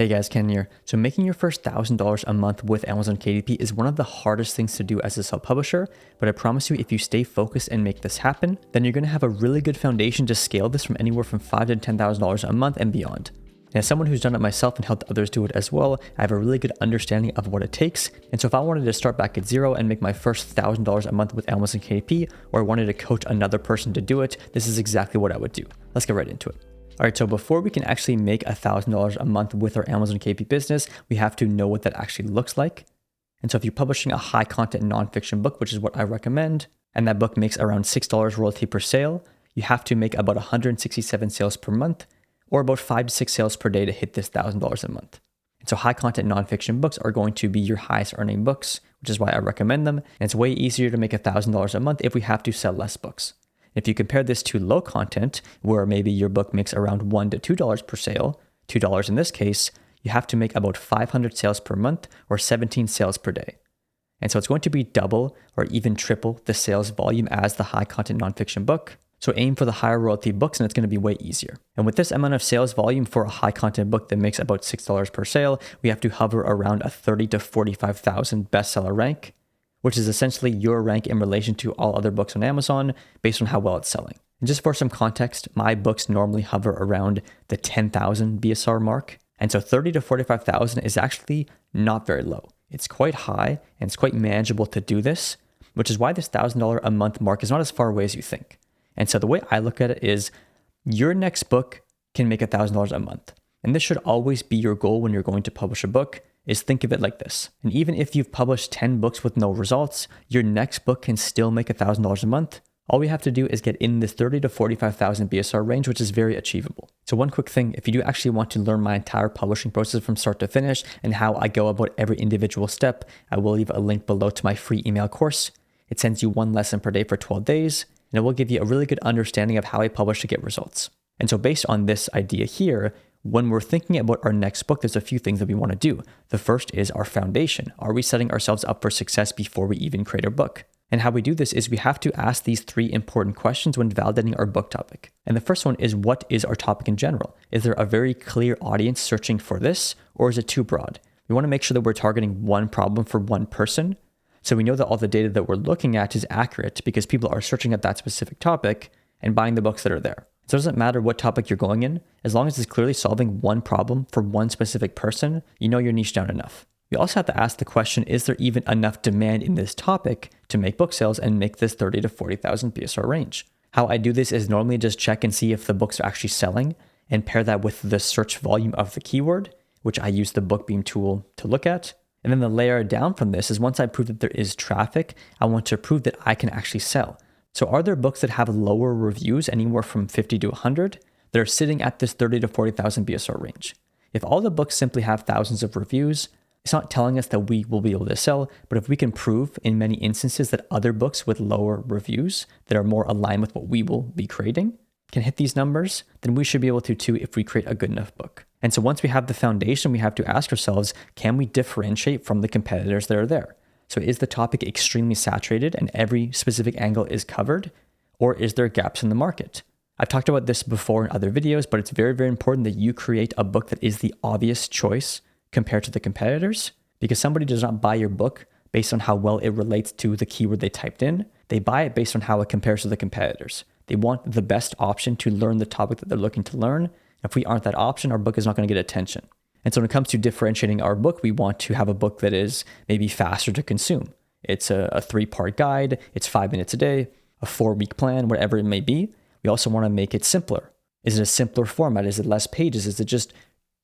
Hey guys, Ken here. So making your first $1,000 a month with Amazon KDP is one of the hardest things to do as a self-publisher, but I promise you if you stay focused and make this happen, then you're going to have a really good foundation to scale this from anywhere from $5,000 to $10,000 a month and beyond. And as someone who's done it myself and helped others do it as well, I have a really good understanding of what it takes. And so if I wanted to start back at zero and make my first $1,000 a month with Amazon KDP, or I wanted to coach another person to do it, this is exactly what I would do. Let's get right into it. All right, so before we can actually make $1,000 a month with our Amazon KDP business, we have to know what that actually looks like. And so if you're publishing a high content nonfiction book, which is what I recommend, and that book makes around $6 royalty per sale, you have to make about 167 sales per month, or about 5 to 6 sales per day to hit this $1,000 a month. And so high content nonfiction books are going to be your highest earning books, which is why I recommend them. And it's way easier to make $1,000 a month if we have to sell less books. If you compare this to low content, where maybe your book makes around $1 to $2 per sale, $2 in this case, you have to make about 500 sales per month or 17 sales per day. And so it's going to be double or even triple the sales volume as the high content nonfiction book. So aim for the higher royalty books and it's going to be way easier. And with this amount of sales volume for a high content book that makes about $6 per sale, we have to hover around a 30 to 45,000 bestseller rank, which is essentially your rank in relation to all other books on Amazon based on how well it's selling. And just for some context, my books normally hover around the 10,000 BSR mark. And so 30 to 45,000 is actually not very low. It's quite high and it's quite manageable to do this, which is why this $1,000 a month mark is not as far away as you think. And so the way I look at it is your next book can make $1,000 a month. And this should always be your goal when you're going to publish a book. Is think of it like this. And even if you've published 10 books with no results, your next book can still make $1,000 a month. All we have to do is get in this 30 to 45,000 BSR range, which is very achievable. So one quick thing, if you do actually want to learn my entire publishing process from start to finish and how I go about every individual step, I will leave a link below to my free email course. It sends you one lesson per day for 12 days, and it will give you a really good understanding of how I publish to get results. And so based on this idea here, when we're thinking about our next book, there's a few things that we want to do. The first is our foundation. Are we setting ourselves up for success before we even create our book? And how we do this is we have to ask these 3 important questions when validating our book topic. And the first one is, what is our topic in general? Is there a very clear audience searching for this, or is it too broad? We want to make sure that we're targeting one problem for one person, so we know that all the data that we're looking at is accurate because people are searching at that specific topic and buying the books that are there. So it doesn't matter what topic you're going in, as long as it's clearly solving one problem for one specific person, you know you're niche down enough. We also have to ask the question, is there even enough demand in this topic to make book sales and make this 30 to 40,000 BSR range? How I do this is normally just check and see if the books are actually selling and pair that with the search volume of the keyword, which I use the BookBeam tool to look at. And then the layer down from this is once I prove that there is traffic, I want to prove that I can actually sell. So are there books that have lower reviews, anywhere from 50 to 100, that are sitting at this 30 to 40,000 BSR range? If all the books simply have thousands of reviews, it's not telling us that we will be able to sell, but if we can prove in many instances that other books with lower reviews that are more aligned with what we will be creating can hit these numbers, then we should be able to too if we create a good enough book. And so once we have the foundation, we have to ask ourselves, can we differentiate from the competitors that are there? So is the topic extremely saturated and every specific angle is covered, or is there gaps in the market? I've talked about this before in other videos, but it's very, very important that you create a book that is the obvious choice compared to the competitors, because somebody does not buy your book based on how well it relates to the keyword they typed in. They buy it based on how it compares to the competitors. They want the best option to learn the topic that they're looking to learn. If we aren't that option, our book is not going to get attention. And so when it comes to differentiating our book, we want to have a book that is maybe faster to consume. It's a 3-part guide. It's 5 minutes a day, a 4-week plan, whatever it may be. We also want to make it simpler. Is it a simpler format? Is it less pages? Is it just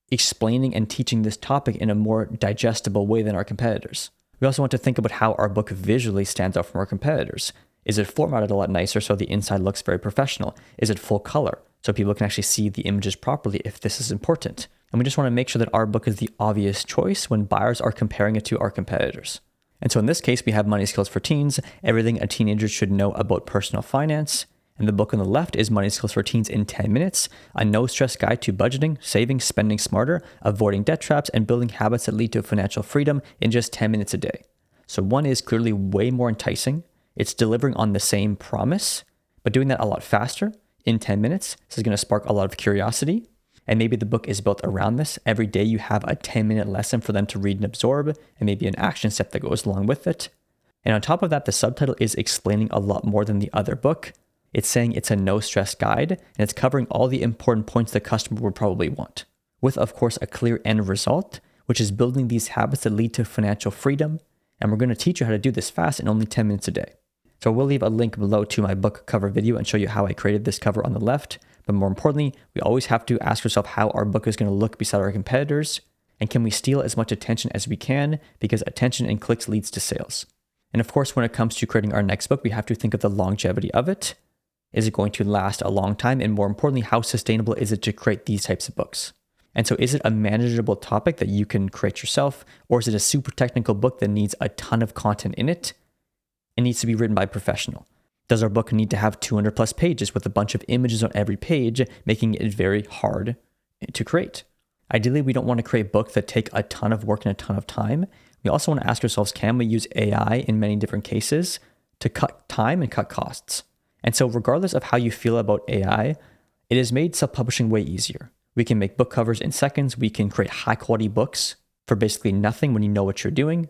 explaining and teaching this topic in a more digestible way than our competitors? We also want to think about how our book visually stands out from our competitors. Is it formatted a lot nicer so the inside looks very professional? Is it full color so people can actually see the images properly if this is important? And we just want to make sure that our book is the obvious choice when buyers are comparing it to our competitors. And so in this case, we have Money Skills for Teens, everything a teenager should know about personal finance. And the book on the left is Money Skills for Teens in 10 minutes, a no-stress guide to budgeting, saving, spending smarter, avoiding debt traps, and building habits that lead to financial freedom in just 10 minutes a day. So one is clearly way more enticing. It's delivering on the same promise, but doing that a lot faster in 10 minutes. This is going to spark a lot of curiosity. And maybe the book is built around this. Every day you have a 10-minute lesson for them to read and absorb, and maybe an action step that goes along with it. And on top of that, the subtitle is explaining a lot more than the other book. It's saying it's a no-stress guide, and it's covering all the important points the customer would probably want, with, of course, a clear end result, which is building these habits that lead to financial freedom. And we're going to teach you how to do this fast in only 10 minutes a day. So we'll leave a link below to my book cover video and show you how I created this cover on the left. But more importantly, we always have to ask ourselves how our book is going to look beside our competitors, and can we steal as much attention as we can, because attention and clicks leads to sales. And of course, when it comes to creating our next book, we have to think of the longevity of it. Is it going to last a long time? And more importantly, how sustainable is it to create these types of books? And so is it a manageable topic that you can create yourself, or is it a super technical book that needs a ton of content in it? It needs to be written by a professional. Does our book need to have 200 plus pages with a bunch of images on every page, making it very hard to create? Ideally, we don't want to create books that take a ton of work and a ton of time. We also want to ask ourselves, can we use AI in many different cases to cut time and cut costs? And so regardless of how you feel about AI, it has made self-publishing way easier. We can make book covers in seconds. We can create high quality books for basically nothing when you know what you're doing.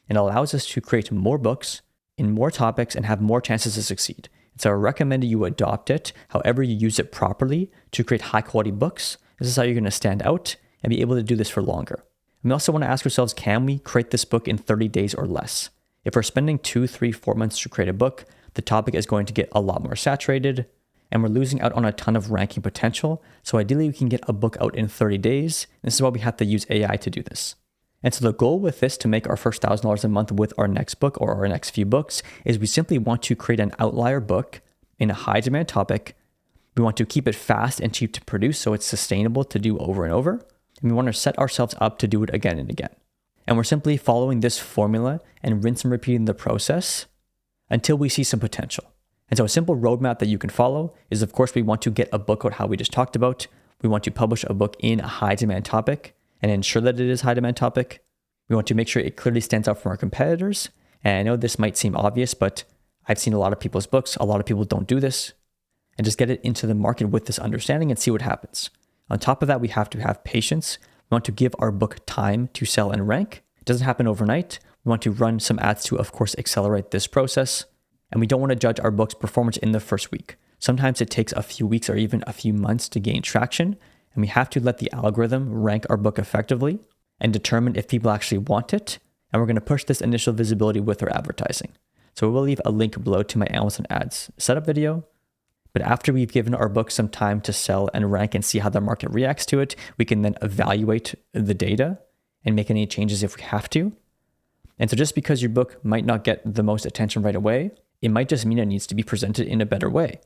It allows us to create more books in more topics and have more chances to succeed. So I recommend you adopt it, however you use it properly to create high quality books. This is how you're going to stand out and be able to do this for longer. And we also want to ask ourselves, can we create this book in 30 days or less? If we're spending 2, 3, 4 months to create a book, the topic is going to get a lot more saturated and we're losing out on a ton of ranking potential. So ideally we can get a book out in 30 days. This is why we have to use AI to do this. And so the goal with this to make our first $1,000 a month with our next book or our next few books is we simply want to create an outlier book in a high demand topic. We want to keep it fast and cheap to produce so it's sustainable to do over and over. And we want to set ourselves up to do it again and again. And we're simply following this formula and rinse and repeating the process until we see some potential. And so a simple roadmap that you can follow is, of course, we want to get a book out how we just talked about. We want to publish a book in a high demand topic and ensure that it is high demand topic. We want to make sure it clearly stands out from our competitors. And I know this might seem obvious, but I've seen a lot of people's books. A lot of people don't do this. And just get it into the market with this understanding and see what happens. On top of that, we have to have patience. We want to give our book time to sell and rank. It doesn't happen overnight. We want to run some ads to, of course, accelerate this process. And we don't want to judge our book's performance in the first week. Sometimes it takes a few weeks or even a few months to gain traction. And we have to let the algorithm rank our book effectively and determine if people actually want it. And we're going to push this initial visibility with our advertising. So we'll leave a link below to my Amazon ads setup video. But after we've given our book some time to sell and rank and see how the market reacts to it, we can then evaluate the data and make any changes if we have to. And so just because your book might not get the most attention right away, it might just mean it needs to be presented in a better way.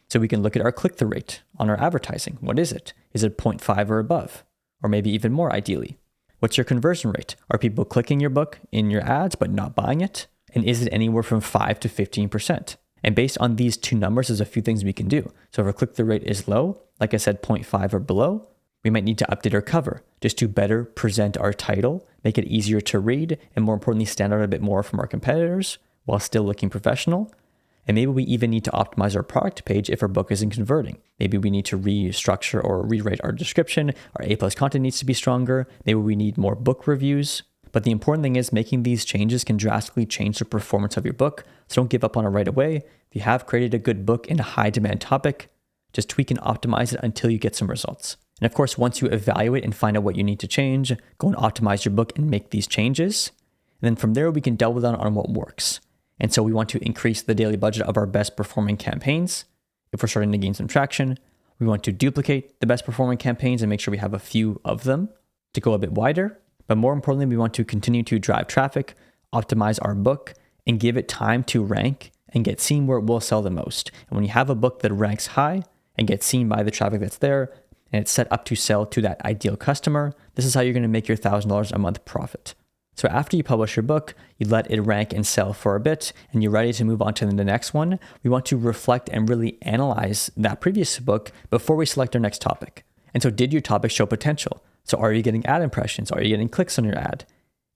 So we can look at our click-through rate on our advertising. What is it? Is it 0.5 or above? Or maybe even more ideally? What's your conversion rate? Are people clicking your book in your ads but not buying it? And is it anywhere from 5 to 15%? And based on these two numbers, there's a few things we can do. So if our click-through rate is low, like I said, 0.5 or below, we might need to update our cover just to better present our title, make it easier to read, and more importantly, stand out a bit more from our competitors while still looking professional. And maybe we even need to optimize our product page if our book isn't converting. Maybe we need to restructure or rewrite our description. Our A+ content needs to be stronger. Maybe we need more book reviews. But the important thing is making these changes can drastically change the performance of your book. So don't give up on it right away. If you have created a good book in a high demand topic, just tweak and optimize it until you get some results. And of course, once you evaluate and find out what you need to change, go and optimize your book and make these changes. And then from there, we can double down on what works. And so we want to increase the daily budget of our best performing campaigns. If we're starting to gain some traction, we want to duplicate the best performing campaigns and make sure we have a few of them to go a bit wider. But more importantly, we want to continue to drive traffic, optimize our book, and give it time to rank and get seen where it will sell the most. And when you have a book that ranks high and gets seen by the traffic that's there, and it's set up to sell to that ideal customer, this is how you're going to make your $1,000 a month profit. So after you publish your book, you let it rank and sell for a bit, and you're ready to move on to the next one. We want to reflect and really analyze that previous book before we select our next topic. And so did your topic show potential? So are you getting ad impressions? Are you getting clicks on your ad?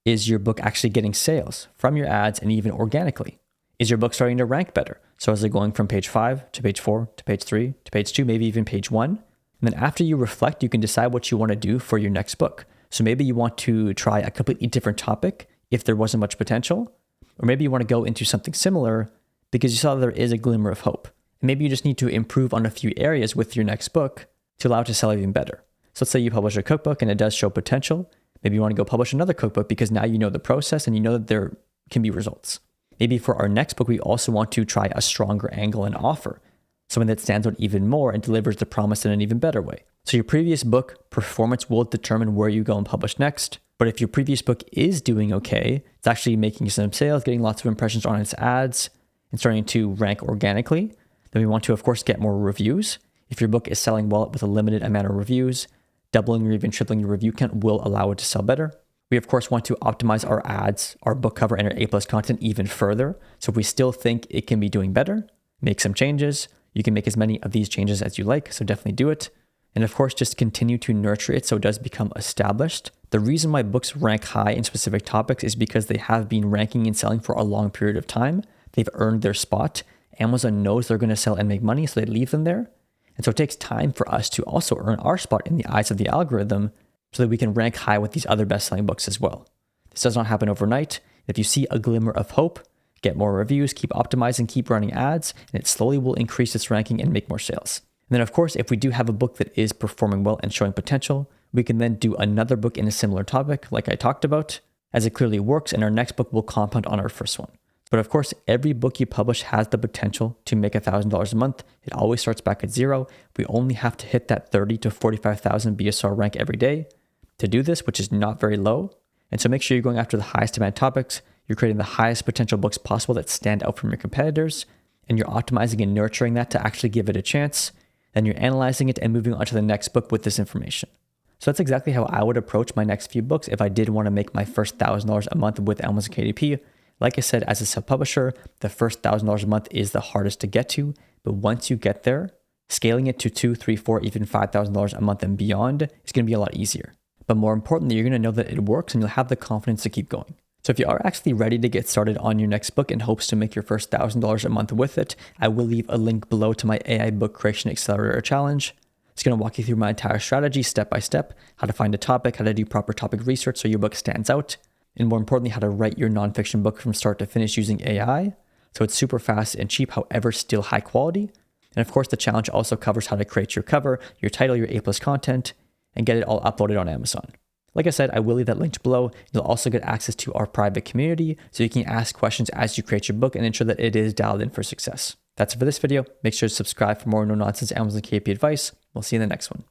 Is your book actually getting sales from your ads and even organically? Is your book starting to rank better? So is it going from page 5 to page 4 to page 3 to page 2, maybe even page 1? And then after you reflect, you can decide what you want to do for your next book. So maybe you want to try a completely different topic if there wasn't much potential, or maybe you want to go into something similar because you saw there is a glimmer of hope. And maybe you just need to improve on a few areas with your next book to allow it to sell even better. So let's say you publish a cookbook and it does show potential. Maybe you want to go publish another cookbook because now you know the process and you know that there can be results. Maybe for our next book, we also want to try a stronger angle and offer, something that stands out even more and delivers the promise in an even better way. So your previous book performance will determine where you go and publish next. But if your previous book is doing okay, it's actually making some sales, getting lots of impressions on its ads, and starting to rank organically, then we want to, of course, get more reviews. If your book is selling well with a limited amount of reviews, doubling or even tripling your review count will allow it to sell better. We, of course, want to optimize our ads, our book cover, and our A+ content even further. So if we still think it can be doing better, make some changes. You can make as many of these changes as you like, so definitely do it. And of course, just continue to nurture it so it does become established. The reason why books rank high in specific topics is because they have been ranking and selling for a long period of time. They've earned their spot. Amazon knows they're going to sell and make money, so they leave them there. And so it takes time for us to also earn our spot in the eyes of the algorithm so that we can rank high with these other best-selling books as well. This does not happen overnight. If you see a glimmer of hope, get more reviews, keep optimizing, keep running ads, and it slowly will increase its ranking and make more sales. And then, of course, if we do have a book that is performing well and showing potential, we can then do another book in a similar topic, like I talked about, as it clearly works, and our next book will compound on our first one. But of course, every book you publish has the potential to make $1,000 a month. It always starts back at zero. We only have to hit that 30 to 45,000 BSR rank every day to do this, which is not very low. And so make sure you're going after the highest demand topics. You're creating the highest potential books possible that stand out from your competitors, and you're optimizing and nurturing that to actually give it a chance. Then you're analyzing it and moving on to the next book with this information. So that's exactly how I would approach my next few books if I did want to make my first $1,000 a month with Amazon KDP. Like I said, as a self-publisher, the first $1,000 a month is the hardest to get to. But once you get there, scaling it to $2,000, $3,000, $4,000, even $5,000 a month and beyond is going to be a lot easier. But more importantly, you're going to know that it works and you'll have the confidence to keep going. So if you are actually ready to get started on your next book and hopes to make your first $1,000 a month with it, I will leave a link below to my AI Book Creation Accelerator Challenge. It's going to walk you through my entire strategy step by step, how to find a topic, how to do proper topic research so your book stands out, and more importantly, how to write your nonfiction book from start to finish using AI. So it's super fast and cheap, however, still high quality. And of course, the challenge also covers how to create your cover, your title, your A+ content, and get it all uploaded on Amazon. Like I said, I will leave that linked below. You'll also get access to our private community so you can ask questions as you create your book and ensure that it is dialed in for success. That's it for this video. Make sure to subscribe for more no-nonsense Amazon KDP advice. We'll see you in the next one.